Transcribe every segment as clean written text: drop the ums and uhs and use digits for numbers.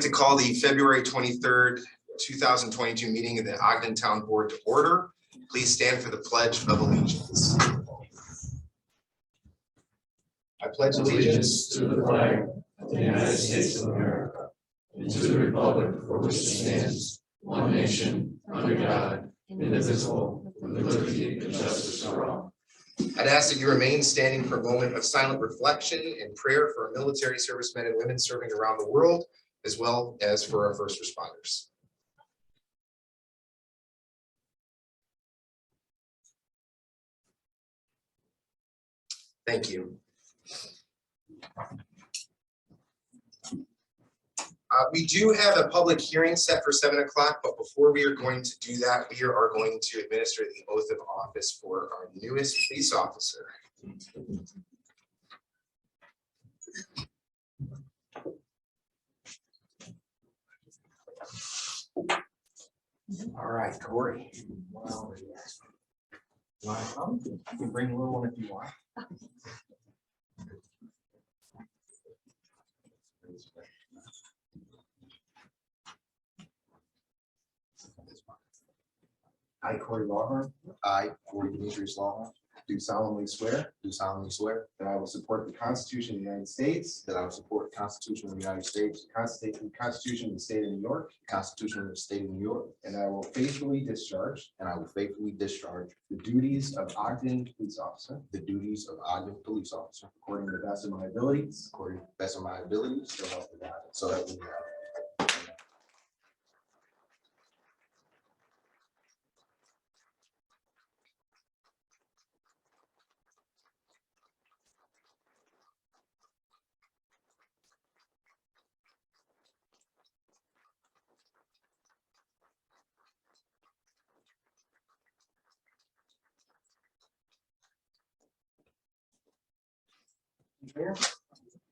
like to call the February 23rd, 2022 meeting of the Ogden Town Board to order. Please stand for the Pledge of Allegiance. I pledge allegiance to the flag of the United States of America and to the republic for which it stands, one nation, under God, indivisible, with liberty and justice for all. I'd ask that you remain standing for a moment of silent reflection and prayer for our military servicemen and women serving around the world, as well as for our first responders. Thank you. We do have a public hearing set for 7 o'clock, but before we are going to do that, we are going to administer the oath of office for our newest police officer. All right, Corey. You want to come? You can bring a little one if you want. I, Corey Lawhorn. I, Corey Demetrius Lawhorn. Do solemnly swear. Do solemnly swear. That I will support the Constitution of the United States. That I will support the Constitution of the United States. The Constitution of the State of New York. The Constitution of the State of New York. And I will faithfully discharge. And I will faithfully discharge the duties of Ogden Police Officer. The duties of Ogden Police Officer. According to the best of my abilities. According to the best of my abilities. So help me God. So help me God.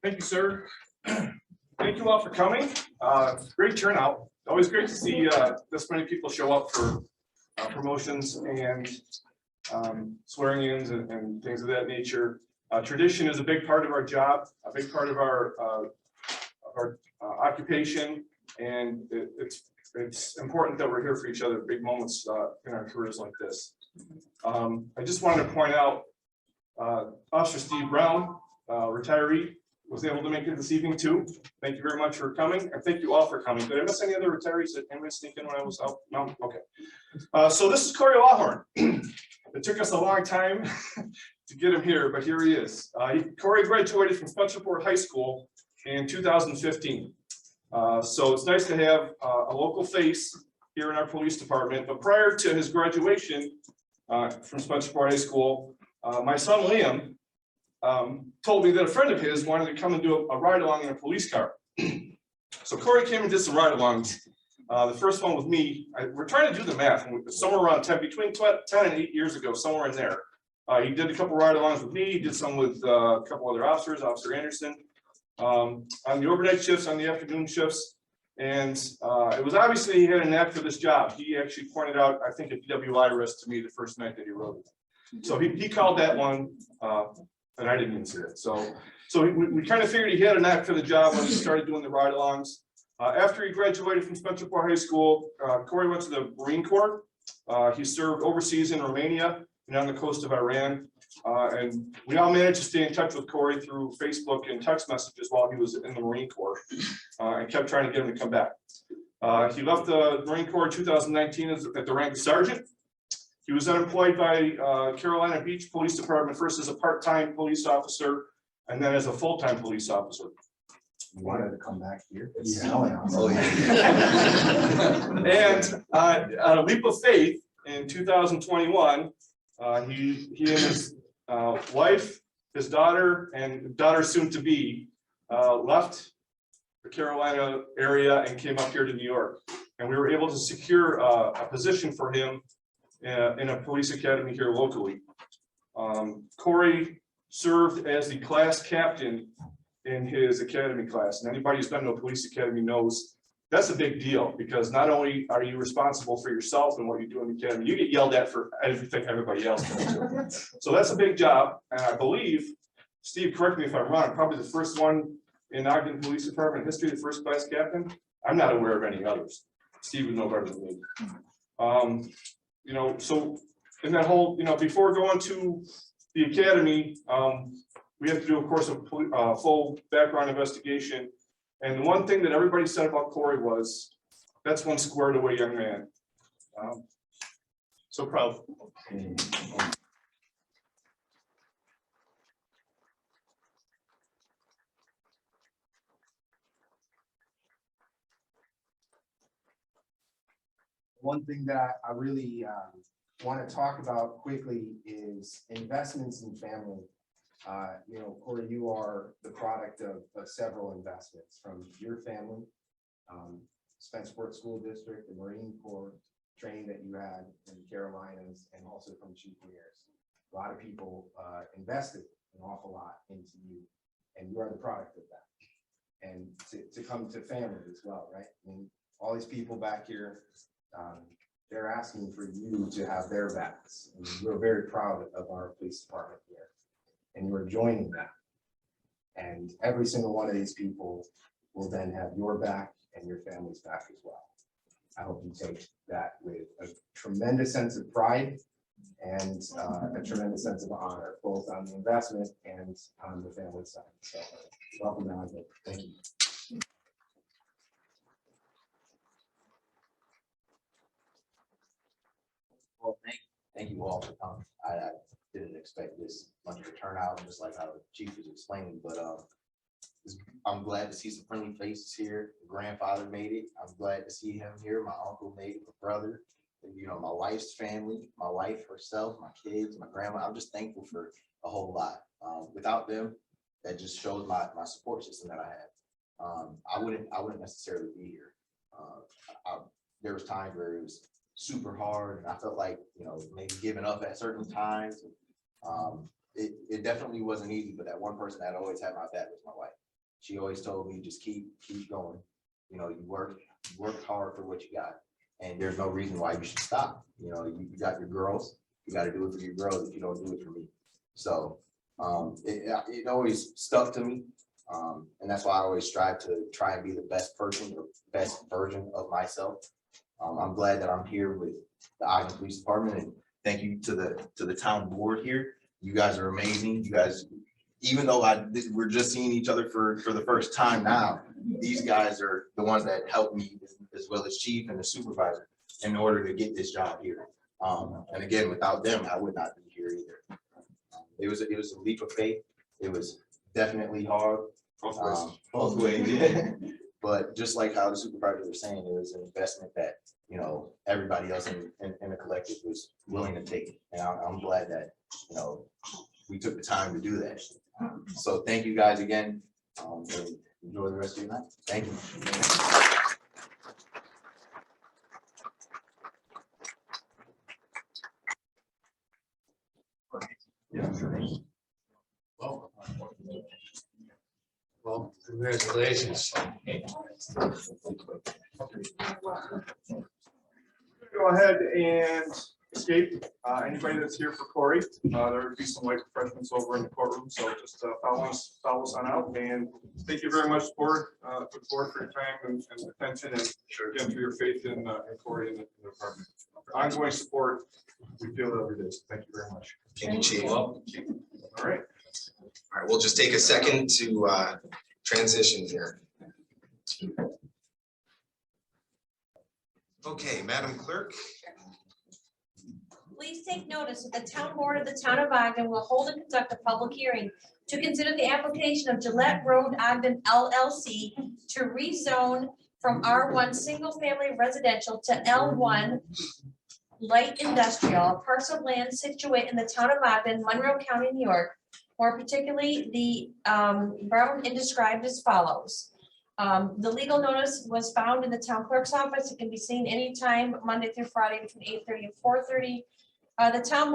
Thank you, sir. Thank you all for coming. Great turnout. Always great to see this many people show up for promotions and swearing-ins and things of that nature. Tradition is a big part of our job, a big part of our occupation, and it's important that we're here for each other at big moments in our careers like this. I just wanted to point out Officer Steve Brown, retiree, was able to make it this evening too. Thank you very much for coming, and thank you all for coming. Did I miss any other retirees? Did anybody sneak in when I was out? No? Okay. So this is Corey Lawhorn. It took us a long time to get him here, but here he is. Corey graduated from Spencerport High School in 2015. So it's nice to have a local face here in our police department. But prior to his graduation from Spencerport High School, my son Liam told me that a friend of his wanted to come and do a ride along in a police car. So Corey came and did some ride alongs. The first one with me, we're trying to do the math, somewhere around 10, between 10 and 8 years ago, somewhere in there. He did a couple ride alongs with me, he did some with a couple other officers, Officer Anderson, on the overnight shifts, on the afternoon shifts. And it was obviously he had a knack for this job. He actually pointed out, I think, a DWI risk to me the first night that he rode it. So he called that one. And I didn't even see it. So we kind of figured he had a knack for the job when he started doing the ride-alongs. After he graduated from Spencerport High School, Corey went to the Marine Corps. He served overseas in Romania and on the coast of Iran. And we all managed to stay in touch with Corey through Facebook and text messages while he was in the Marine Corps, and kept trying to get him to come back. He left the Marine Corps in 2019 at the rank of sergeant. He was employed by Carolina Beach Police Department, first as a part-time police officer, and then as a full-time police officer. You wanted to come back here? Yeah. Oh, yeah. And on a leap of faith, in 2021, he and his wife, his daughter, and daughter soon-to-be left the Carolina area and came up here to New York. And we were able to secure a position for him in a police academy here locally. Corey served as the class captain in his academy class. And anybody who's been to a police academy knows that's a big deal, because not only are you responsible for yourself and what you do in the academy, you get yelled at for everything everybody else does. So that's a big job. And I believe, Steve, correct me if I'm wrong, probably the first one in Ogden Police Department history, the first class captain. I'm not aware of any others. Steve would know better than me. You know, so in that whole, you know, before going to the academy, we have to do, of course, a full background investigation. And the one thing that everybody said about Corey was, that's one squared away young man. So proud. One thing that I really want to talk about quickly is investments in family. You know, Corey, you are the product of several investments from your family, Spencerport School District, the Marine Corps training that you had in the Carolinas, and also from Chief Mears. A lot of people invested an awful lot into you, and you are the product of that. And to come to family as well, right? I mean, all these people back here, they're asking for you to have their backs. And we're very proud of our police department here, and you're joining that. And every single one of these people will then have your back and your family's back as well. I hope you take that with a tremendous sense of pride and a tremendous sense of honor, both on the investment and on the family side. So welcome to Ogden. Thank you. Well, thank you all for coming. I didn't expect this much of a turnout, just like how the chief was explaining, but I'm glad to see some friendly faces here. Grandfather made it. I'm glad to see him here. My uncle made it, my brother, you know, my wife's family, my wife herself, my kids, my grandma. I'm just thankful for a whole lot. Without them, that just shows my support system that I have. I wouldn't necessarily be here. There was times where it was super hard, and I felt like, you know, maybe giving up at certain times. It definitely wasn't easy, but that one person that always had my back was my wife. She always told me, just keep going. You know, you work hard for what you got, and there's no reason why you should stop. You know, you got your girls, you got to do it for your girls if you don't do it for me. So it always stuck to me, and that's why I always strive to try and be the best person, or best version of myself. I'm glad that I'm here with the Ogden Police Department, and thank you to the town board here. You guys are amazing. You guys, even though we're just seeing each other for the first time now, these guys are the ones that helped me, as well as chief and the supervisor, in order to get this job here. And again, without them, I would not be here either. It was a leap of faith. It was definitely hard. Both ways. Yeah. But just like how the supervisor was saying, it was an investment that, you know, everybody else in the collective was willing to take. And I'm glad that, you know, we took the time to do that. So thank you guys again. And enjoy the rest of your night. Thank you. Well, congratulations. Go ahead and escape. Anybody that's here for Corey, there would be some white refreshments over in the courtroom, so just follow us on out. And thank you very much, board, for your time and attention, and again for your faith in Corey and the department. Ongoing support, we feel it every day. So thank you very much. Thank you, Chief. All right. All right, we'll just take a second to transition here. Okay, Madam Clerk. Please take notice that the town board of the town of Ogden will hold and conduct a public hearing to consider the application of Gillette Road Ogden LLC to rezone from R1 single family residential to L1 light industrial, a parcel of land situated in the town of Ogden, Monroe County, New York. More particularly, the Brown is described as follows. The legal notice was found in the town clerk's office. It can be seen anytime, Monday through Friday, between 8:30 and 4:30. The town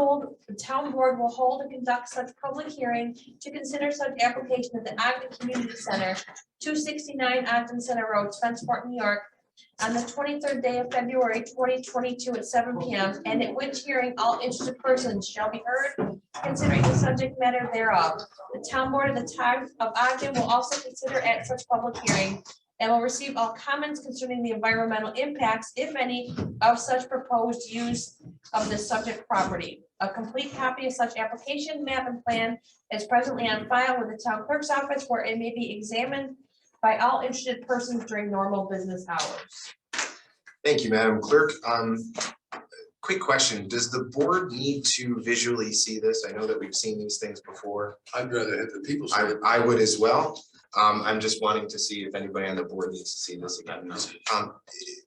board will hold and conduct such public hearing to consider such application at the Ogden Community Center, 269 Ogden Center Road, Spencerport, New York, on the 23rd day of February 2022 at 7 p.m. and at which hearing all interested persons shall be heard considering the subject matter thereof. The town board of the town of Ogden will also consider at such public hearing and will receive all comments concerning the environmental impacts, if any, of such proposed use of the subject property. A complete copy of such application, map, and plan is presently on file with the town clerk's office, where it may be examined by all interested persons during normal business hours. Thank you, Madam Clerk. Quick question, does the board need to visually see this? I know that we've seen these things before. I'd rather have the people see it. I would as well. I'm just wanting to see if anybody on the board needs to see this again.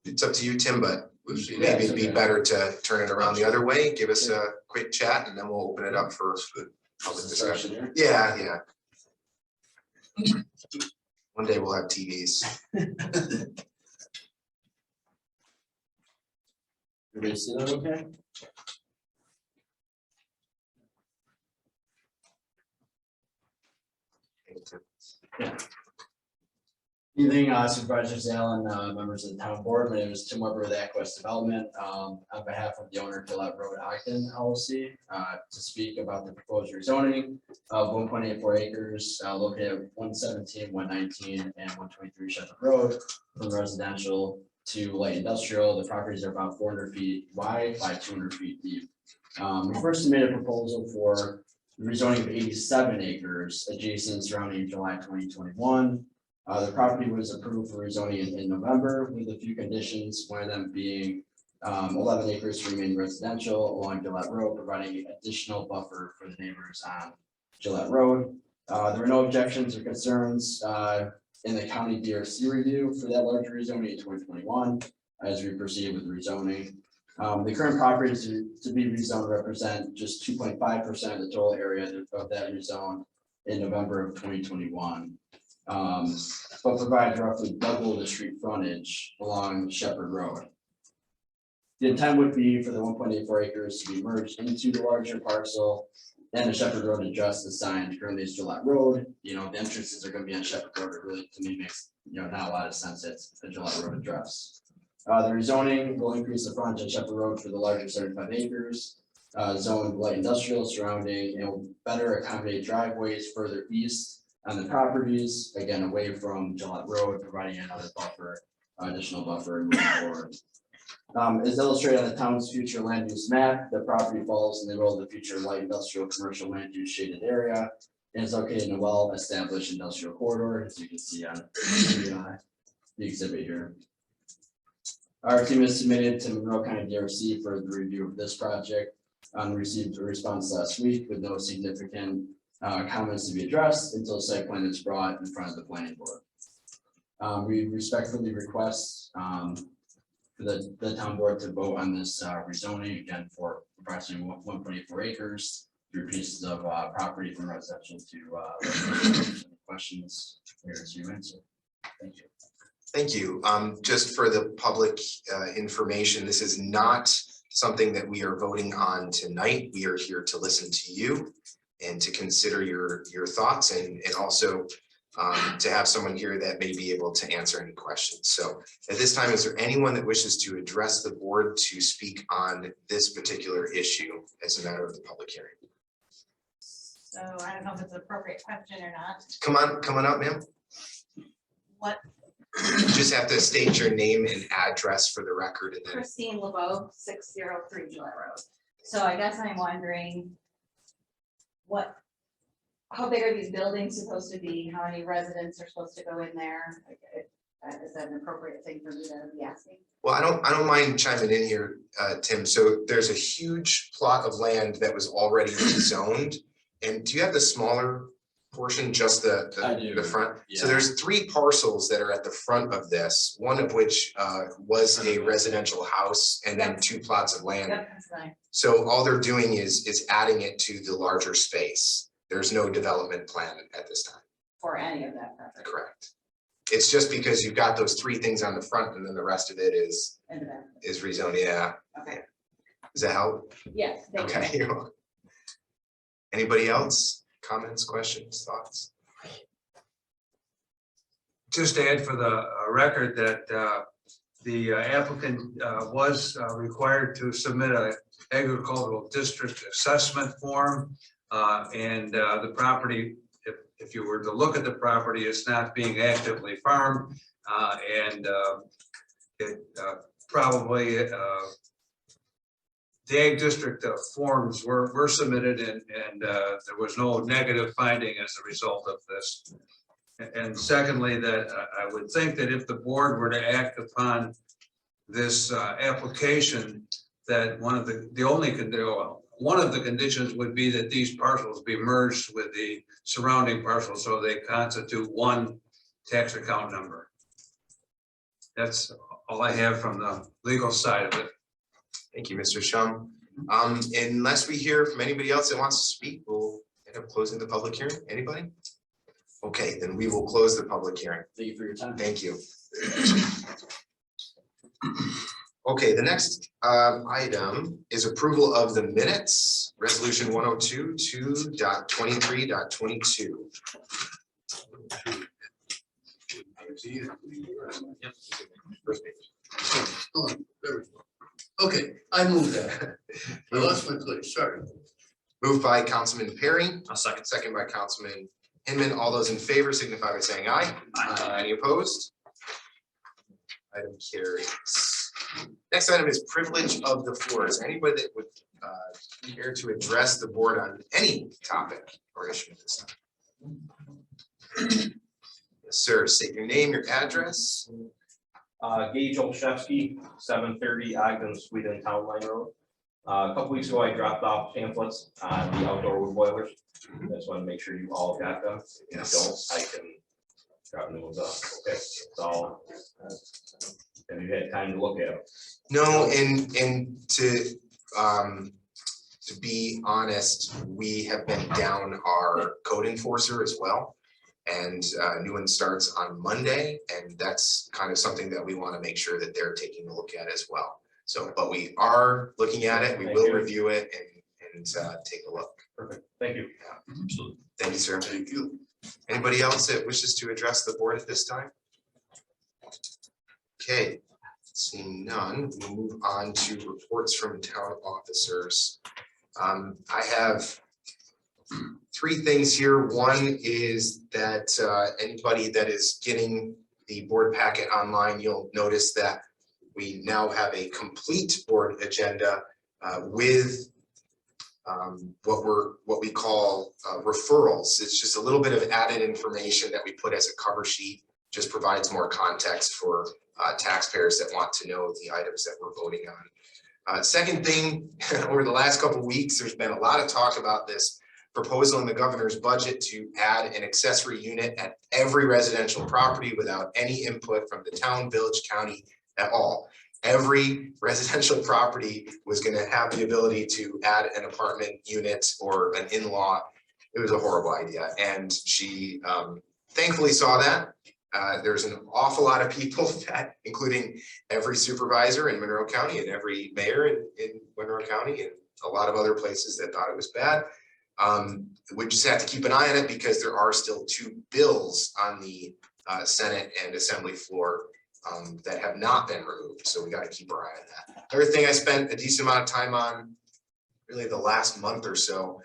It's up to you, Tim, but maybe it'd be better to turn it around the other way, give us a quick chat, and then we'll open it up for public discussion. Yeah. One day we'll have TVs. Everybody see that okay? Evening, Supervisor Allen, members of the town board. My name is Tim Weber with Aquest Development. On behalf of the owner Gillette Road Ogden LLC, to speak about the proposed rezoning of 1.84 acres located at 117, 119, and 123 Shepherd Road from residential to light industrial. The properties are about 400 feet wide by 200 feet deep. We first submitted a proposal for rezoning of 87 acres adjacent surrounding July 2021. The property was approved for rezoning in November with a few conditions, one of them being 11 acres to remain residential along Gillette Road, providing additional buffer for the neighbors on Gillette Road. There were no objections or concerns in the county DRC review for that larger rezoning in 2021 as we proceed with rezoning. The current properties to be rezoned represent just 2.5% of the total area of that rezone in November of 2021. But provides roughly double the street frontage along Shepherd Road. The intent would be for the 1.84 acres to be merged into the larger parcel, and the Shepherd Road address assigned currently is Gillette Road. The entrances are going to be on Shepherd Road. It really, to me, makes not a lot of sense. It's the Gillette Road address. The rezoning will increase the frontage on Shepherd Road for the larger 75 acres. Zoned light industrial surrounding and will better accommodate driveways further east on the properties, again, away from Gillette Road, providing another buffer, additional buffer moving forward. As illustrated on the town's future land use map, the property falls in the middle of the future light industrial commercial land use shaded area and is located in a well-established industrial corridor, as you can see on the exhibit here. Our team has submitted to Monroe County DRC for the review of this project. Received a response last week with no significant comments to be addressed until site plan is brought in front of the planning board. We respectfully request for the town board to vote on this rezoning again for approximately 1.84 acres, 3 pieces of property from residential to questions here to answer. Thank you. Thank you. Just for the public information, this is not something that we are voting on tonight. We are here to listen to you and to consider your thoughts and also to have someone here that may be able to answer any questions. So at this time, is there anyone that wishes to address the board to speak on this particular issue as a matter of the public hearing? So I don't know if it's an appropriate question or not. Come on up, ma'am. What? You just have to state your name and address for the record. And then Christine LeBeau, 603 Gillette Road. So I guess I'm wondering how big are these buildings supposed to be? How many residents are supposed to go in there? Is that an appropriate thing for me to be asking? well, I don't mind chiming in here, Tim. So there's a huge plot of land that was already rezoned. And do you have the smaller portion, just the front? Yeah. So there's 3 parcels that are at the front of this, one of which was a residential house and then 2 plots of land. Yep, that's fine. So all they're doing is adding it to the larger space. There's no development plan at this time. For any of that property. Correct. It's just because you've got those 3 things on the front and then the rest of it is Independent. rezoned. Yeah. Okay. Does that help? Yes. Thank you. Okay. You're welcome. Anybody else? Comments, questions, thoughts? Just to add for the record that the applicant was required to submit an agricultural district assessment form. And the property, if you were to look at the property, it's not being actively farmed. And it probably the Ag District forms were submitted and there was no negative finding as a result of this. And secondly, that I would think that if the board were to act upon this application, that one of the conditions would be that these parcels be merged with the surrounding parcels so they constitute one tax account number. That's all I have from the legal side of it. Thank you, Mr. Shum. Unless we hear from anybody else that wants to speak, we'll end up closing the public hearing. Anybody? Okay, then we will close the public hearing. Thank you for your time. Thank you. Okay, the next item is approval of the minutes, resolution 102.2.23.22. Okay, I move that. I lost my place, sorry. Moved by Councilman Perry. I'll second. Second by Councilman Hinman. All those in favor signify by saying aye. Any opposed? Item carries. Next item is privilege of the floor. Is there anybody that would care to address the board on any topic or issue at this time? Yes, sir. State your name, your address. Gage Olszewski, 730 Ogden, Sweden Town Line Road. A couple weeks ago, I dropped off pamphlets on the outdoor wood boilers. I just want to make sure you all got them. If you don't, I can drop new ones off. Okay, so have you had time to look at them? No, and to be honest, we have been down our code enforcer as well. And new one starts on Monday, and that's kind of something that we want to make sure that they're taking a look at as well. So, but we are looking at it, we Thank will you. review it and take a look. Perfect, thank you. Absolutely. Thank you, sir. Thank you. Anybody else that wishes to address the board at this time? Okay, seeing none, we'll move on to reports from town officers. I have three things here. One is that anybody that is getting the board packet online, you'll notice that we now have a complete board agenda with what we call referrals. It's just a little bit of added information that we put as a cover sheet, just provides more context for taxpayers that want to know the items that we're voting on. Second thing, over the last couple of weeks, there's been a lot of talk about this proposal in the governor's budget to add an accessory unit at every residential property without any input from the town, village, county at all. Every residential property was going to have the ability to add an apartment unit or an in-law. It was a horrible idea, and she thankfully saw that. There's an awful lot of people that, including every supervisor in Monroe County and every mayor in Monroe County and a lot of other places that thought it was bad. We just have to keep an eye on it because there are still two bills on the Senate and Assembly floor that have not been removed. So we got to keep our eye on that. Other thing I spent a decent amount of time on really the last month or so,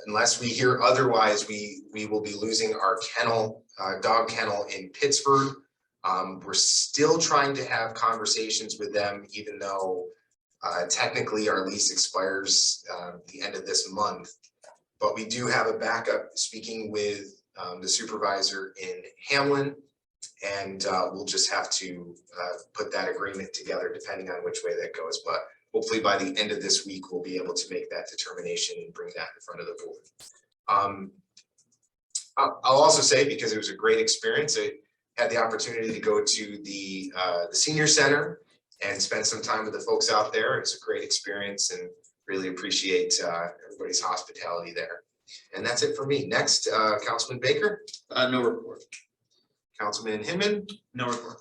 unless we hear otherwise, we will be losing our kennel, dog kennel in Pittsburgh. We're still trying to have conversations with them, even though technically our lease expires the end of this month. But we do have a backup, speaking with the supervisor in Hamlin, and we'll just have to put that agreement together depending on which way that goes. But hopefully by the end of this week, we'll be able to make that determination and bring that in front of the board. I'll also say, because it was a great experience, I had the opportunity to go to the senior center and spend some time with the folks out there. It's a great experience and really appreciate everybody's hospitality there. And that's it for me. Next, Councilman Baker. No report. Councilman Hinman. No report.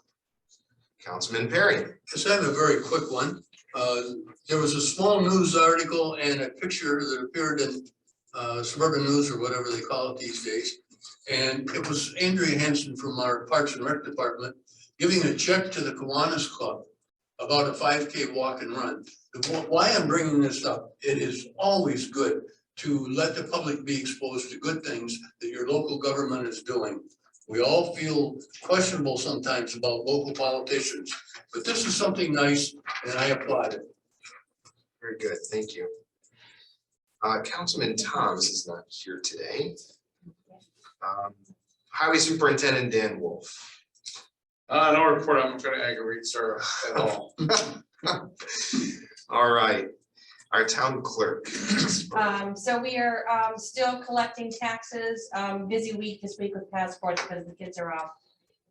Councilman Perry. Yes, I have a very quick one. There was a small news article and a picture that appeared in Suburban News or whatever they call it these days. And it was Andrea Hansen from our Parks and Rec department giving a check to the Kiwanis Club about a 5K walk and run. Why I'm bringing this up, it is always good to let the public be exposed to good things that your local government is doing. We all feel questionable sometimes about local politicians, but this is something nice and I applaud it. Very good, thank you. Councilman Thomas is not here today. Highway Superintendent Dan Wolf. No report, I'm trying to aggravate Sarah at all. All right, our town clerk. So we are still collecting taxes, busy week this week with passports because the kids are off.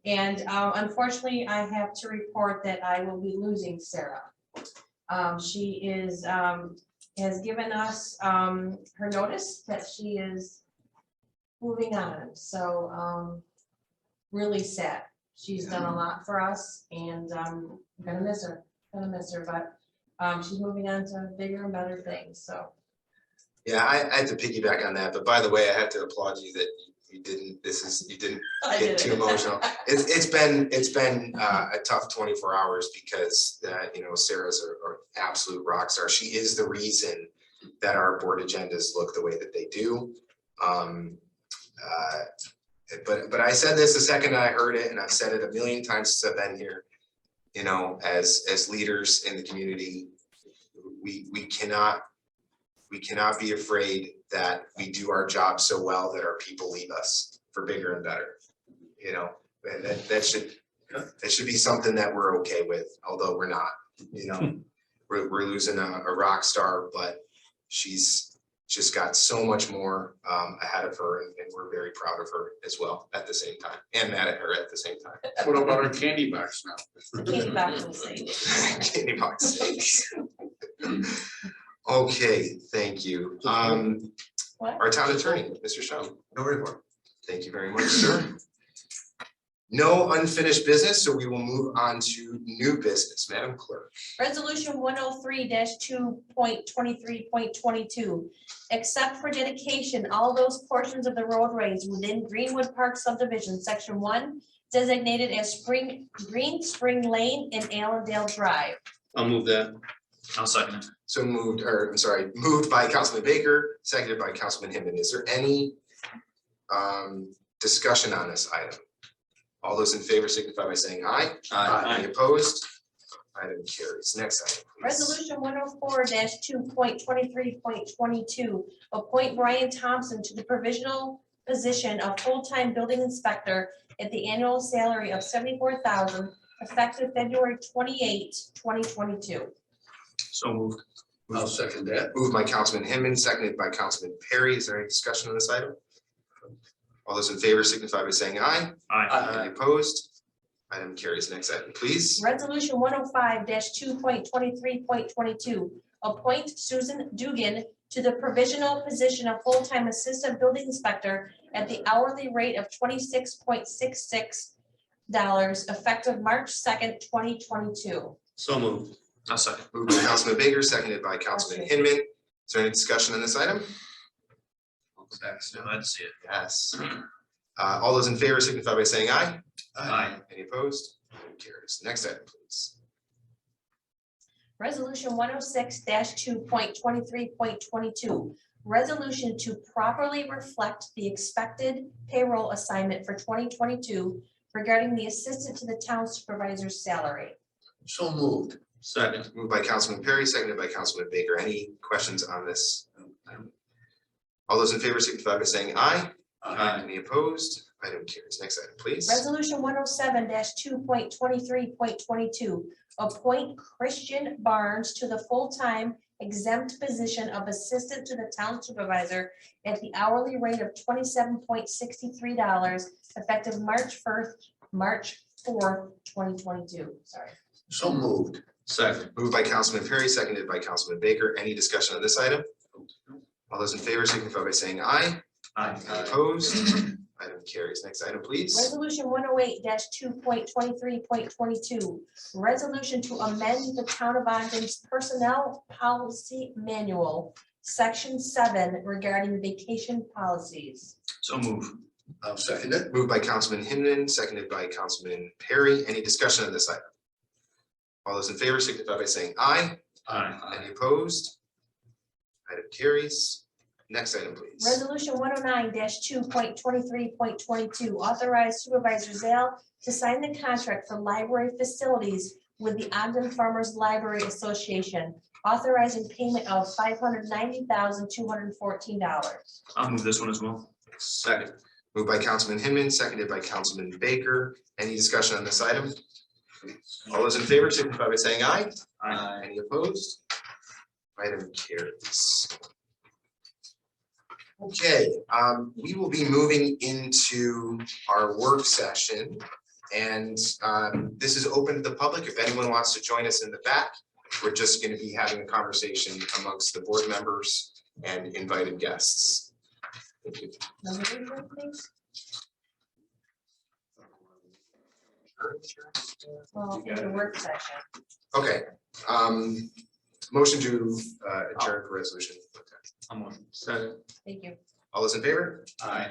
And unfortunately, I have to report that I will be losing Sarah. She is, has given us her notice that she is moving on, so really sad. She's done a lot for us and I'm gonna miss her, but she's moving on to bigger and better things, so. Yeah, I had to piggyback on that, but by the way, I have to applaud you that you didn't I get did too it. emotional. It's been a tough 24 hours because you know, Sarah's an absolute rock star. She is the reason that our board agendas look the way that they do. But I said this the second I heard it, and I've said it a million times since I've been here. You know, as leaders in the community, we cannot be afraid that we do our job so well that our people leave us for bigger and better. You know, and that should be something that we're okay with, although we're not. You know, we're losing a rock star, but she's just got so much more ahead of her, and we're very proud of her as well at the same time, and mad at her at the same time. What about our candy box now? Candy box will say. Candy box steaks. Okay, thank you. What? Our town attorney, Mr. Shaw. No report. Thank you very much, sir. No unfinished business, so we will move on to new business. Madam Clerk. Resolution 103-2.23.22. Except for dedication, all those portions of the roadways within Greenwood Park subdivision, section 1, designated as Green Spring Lane and Allendale Drive. I'll move that. I'll second it. So moved by Councilman Baker, seconded by Councilman Hinman. Is there any discussion on this item? All those in favor signify by saying aye. Any opposed? Item carries. Next item, please. Resolution 104-2.23.22, appoint Brian Thompson to the provisional position of full-time building inspector at the annual salary of $74,000 effective February 28, 2022. So moved. I'll second that. Moved by Councilman Hinman, seconded by Councilman Perry. Is there any discussion on this item? All those in favor signify by saying aye. Any opposed? Item carries. Next item, please. Resolution 105-2.23.22, appoint Susan Dugan to the provisional position of full-time assistant building inspector at the hourly rate of $26.66 effective March 2nd, 2022. So moved. I'll second. Moved by Councilman Baker, seconded by Councilman Hinman. Is there any discussion on this item? I'd see it. Yes. All those in favor signify by saying aye. Aye. Any opposed? Item carries. Next item, please. Resolution 106-2.23.22, resolution to properly reflect the expected payroll assignment for 2022 regarding the assistant to the town supervisor's salary. So moved. Second. Moved by Councilman Perry, seconded by Councilman Baker. Any questions on this? All those in favor signify by saying aye. Any opposed? Item carries. Next item, please. Resolution 107-2.23.22, appoint Christian Barnes to the full-time exempt position of assistant to the town supervisor at the hourly rate of $27.63 effective March 4th, 2022. Sorry. So moved. Second. Moved by Councilman Perry, seconded by Councilman Baker. Any discussion on this item? All those in favor signify by saying aye. Any opposed? Item carries. Next item, please. Resolution 108-2.23.22, resolution to amend the Town of Ogden's Personnel Policy Manual, Section 7 regarding vacation policies. So move. I'll second it. Moved by Councilman Hinman, seconded by Councilman Perry. Any discussion on this item? All those in favor signify by saying aye. Aye. Any opposed? Item carries. Next item, please. Resolution 109-2.23.22, authorize Supervisor Zale to sign the contract for library facilities with the Ogden Farmers Library Association, authorizing payment of $590,214. I'll move this one as well. Second. Moved by Councilman Hinman, seconded by Councilman Baker. Any discussion on this item? All those in favor signify by saying aye. Aye. Any opposed? Item carries. Okay, we will be moving into our work session. And this is open to the public. If anyone wants to join us in the back, we're just going to be having a conversation amongst the board members and invited guests. Thank you. Resolution, please. Well, in the work session. Okay, motion to adjourn for resolution. Okay. I'm on. Second. Thank you. All those in favor? Aye.